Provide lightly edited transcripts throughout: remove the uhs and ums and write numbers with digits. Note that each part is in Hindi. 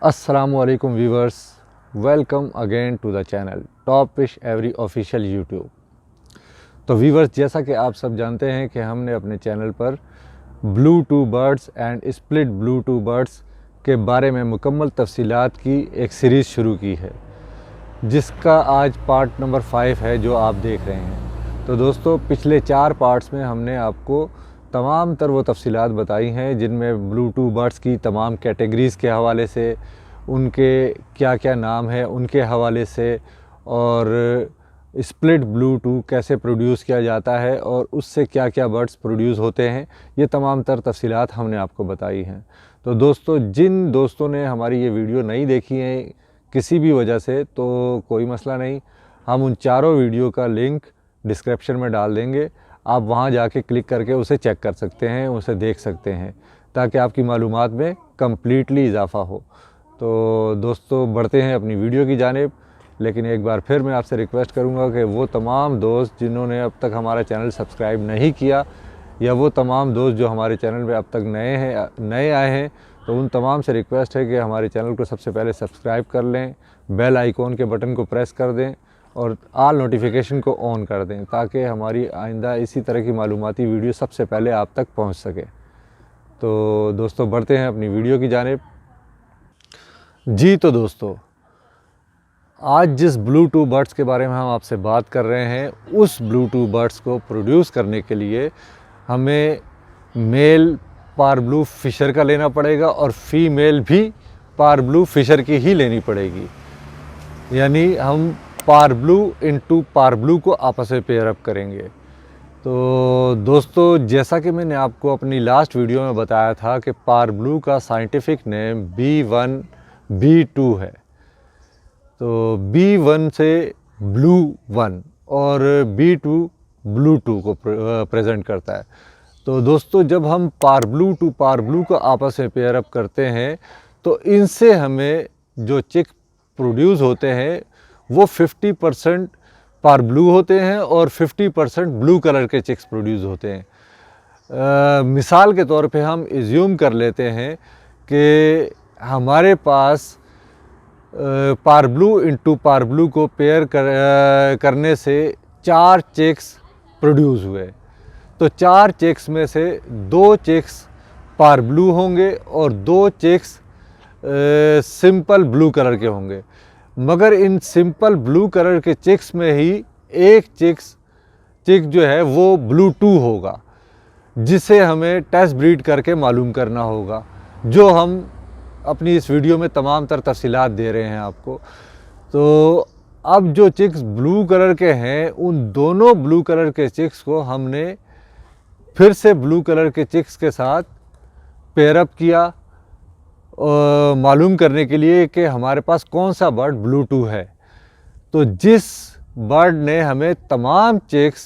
अस्सलामुअलैकुम viewers, welcome again to the channel top fish every official YouTube. तो व्यूवर्स, जैसा कि आप सब जानते हैं कि हमने अपने चैनल पर blue two birds and split blue two birds के बारे में मुकम्मल तफसीलात की एक सीरीज़ शुरू की है, जिसका आज पार्ट नंबर 5 है जो आप देख रहे हैं। तो दोस्तों, पिछले 4 पार्ट्स में हमने आपको तमाम तर वो तफसीलात बताई हैं जिनमें ब्लू टू बर्ड्स की तमाम कैटेगरीज़ के हवाले से, उनके क्या क्या नाम है उनके हवाले से, और स्प्लिट ब्लू टू कैसे प्रोड्यूस किया जाता है और उससे क्या क्या बर्ड्स प्रोड्यूस होते हैं, ये तमाम तर तफसीलात हमने आपको बताई हैं। तो दोस्तों, जिन दोस्तों ने हमारी ये वीडियो नहीं देखी है किसी भी वजह से, तो कोई मसला नहीं, हम उन चारों वीडियो का लिंक डिस्क्रिप्शन में डाल देंगे। आप वहाँ जाके क्लिक करके उसे चेक कर सकते हैं, उसे देख सकते हैं, ताकि आपकी मालूमात में कम्प्लीटली इजाफ़ा हो। तो दोस्तों, बढ़ते हैं अपनी वीडियो की जानिब। लेकिन एक बार फिर मैं आपसे रिक्वेस्ट करूंगा कि वो तमाम दोस्त जिन्होंने अब तक हमारा चैनल सब्सक्राइब नहीं किया, या वो तमाम दोस्त जो हमारे चैनल में अब तक नए आए हैं, तो उन तमाम से रिक्वेस्ट है कि हमारे चैनल को सबसे पहले सब्सक्राइब कर लें, बेल आइकॉन के बटन को प्रेस कर दें और ऑल नोटिफिकेशन को ऑन कर दें, ताकि हमारी आइंदा इसी तरह की मालूमाती वीडियो सबसे पहले आप तक पहुंच सके। तो दोस्तों, बढ़ते हैं अपनी वीडियो की जानिब। जी तो दोस्तों, आज जिस ब्लू टू बर्ड्स के बारे में हम आपसे बात कर रहे हैं, उस ब्लू टू बर्ड्स को प्रोड्यूस करने के लिए हमें मेल पारब्लू फिशर का लेना पड़ेगा और फीमेल भी पारब्लू फिशर की ही लेनी पड़ेगी। यानी हम पारब्लू इनटू पारब्लू को आपस में पेयर अप करेंगे। तो दोस्तों, जैसा कि मैंने आपको अपनी लास्ट वीडियो में बताया था कि पारब्लू का साइंटिफिक नेम B1 B2 है। तो B1 से ब्लू 1 और B2 ब्लू 2 को प्रेजेंट करता है। तो दोस्तों, जब हम पारब्लू टू पारब्लू को आपस में पेयर अप करते हैं, तो इनसे हमें जो चिक प्रोड्यूस होते हैं वो 50% पारब्लू होते हैं और 50% ब्लू कलर के चिक्स प्रोड्यूस होते हैं। मिसाल के तौर पे हम एज्यूम कर लेते हैं कि हमारे पास पारब्लू इनटू पारब्लू को पेयर करने से 4 चिक्स प्रोड्यूस हुए। तो 4 चिक्स में से 2 चिक्स पारब्लू होंगे और 2 चिक्स सिंपल ब्लू कलर के होंगे। मगर इन सिंपल ब्लू कलर के चिक्स में ही एक चिक जो है वो ब्लू 2 होगा, जिसे हमें टेस्ट ब्रीड करके मालूम करना होगा, जो हम अपनी इस वीडियो में तमाम तर तफसीलात दे रहे हैं आपको। तो अब जो चिक्स ब्लू कलर के हैं, उन दोनों ब्लू कलर के चिक्स को हमने फिर से ब्लू कलर के चिक्स के साथ पेयर अप किया, मालूम करने के लिए कि हमारे पास कौन सा बर्ड ब्लू 2 है। तो जिस बर्ड ने हमें तमाम चिक्स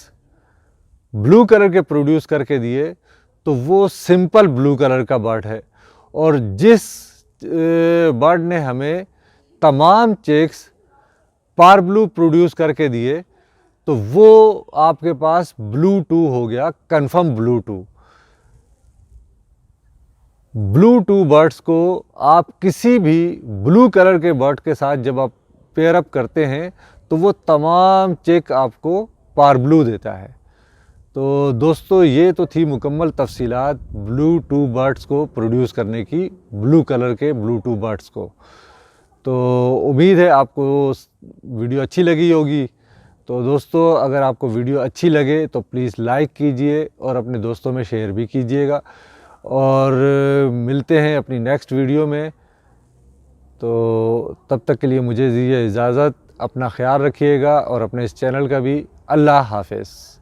ब्लू कलर के प्रोड्यूस करके दिए, तो वो सिंपल ब्लू कलर का बर्ड है। और जिस बर्ड ने हमें तमाम चिक्स पारब्लू प्रोड्यूस करके दिए, तो वो आपके पास ब्लू 2 हो गया, कंफर्म ब्लू 2। ब्लू 2 बर्ड्स को आप किसी भी ब्लू कलर के बर्ड के साथ जब आप पेयर अप करते हैं, तो वो तमाम चिक आपको पारब्लू देता है। तो दोस्तों, ये तो थी मुकम्मल तफसीलात ब्लू 2 बर्ड्स को प्रोड्यूस करने की, ब्लू कलर के ब्लू 2 बर्ड्स को। तो उम्मीद है आपको वीडियो अच्छी लगी होगी। तो दोस्तों, अगर आपको वीडियो अच्छी लगे तो प्लीज़ लाइक कीजिए और अपने दोस्तों में शेयर भी कीजिएगा। और मिलते हैं अपनी नेक्स्ट वीडियो में। तो तब तक के लिए मुझे दीजिए इजाज़त। अपना ख्याल रखिएगा और अपने इस चैनल का भी। अल्लाह हाफ़िज़।